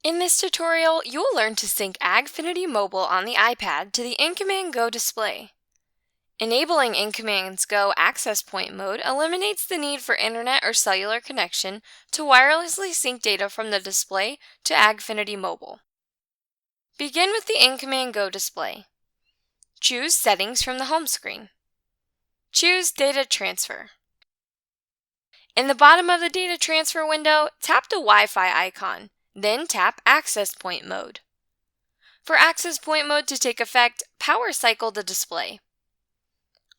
In this tutorial, you will learn to sync AgFiniti Mobile on the iPad to the InCommand Go display. Enabling InCommand Go access point mode eliminates the need for internet or cellular connection to wirelessly sync data from the display to AgFiniti Mobile. Begin with the InCommand Go display. Choose Settings from the home screen. Choose Data Transfer. In the bottom of the data transfer window, tap the Wi-Fi icon. Then tap Access Point Mode. For Access Point Mode to take effect, power cycle the display.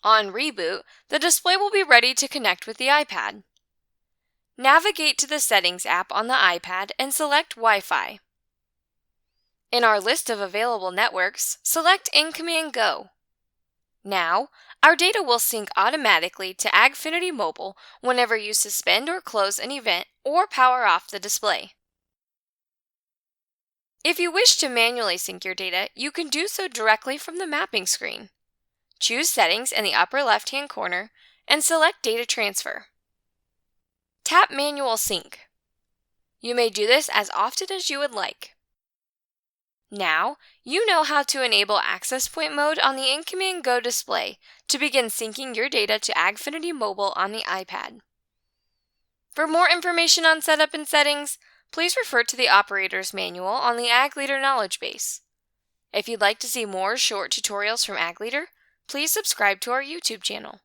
On reboot, the display will be ready to connect with the iPad. Navigate to the Settings app on the iPad and select Wi-Fi. In our list of available networks, select InCommand Go. Now, our data will sync automatically to AgFiniti Mobile whenever you suspend or close an event or power off the display. If you wish to manually sync your data, you can do so directly from the mapping screen. Choose Settings in the upper left-hand corner and select Data Transfer. Tap Manual Sync. You may do this as often as you would like. Now, you know how to enable Access Point Mode on the InCommand Go display to begin syncing your data to AgFiniti Mobile on the iPad. For more information on setup and settings, please refer to the Operator's Manual on the Ag Leader Knowledgebase. If you'd like to see more short tutorials from Ag Leader, please subscribe to our YouTube channel.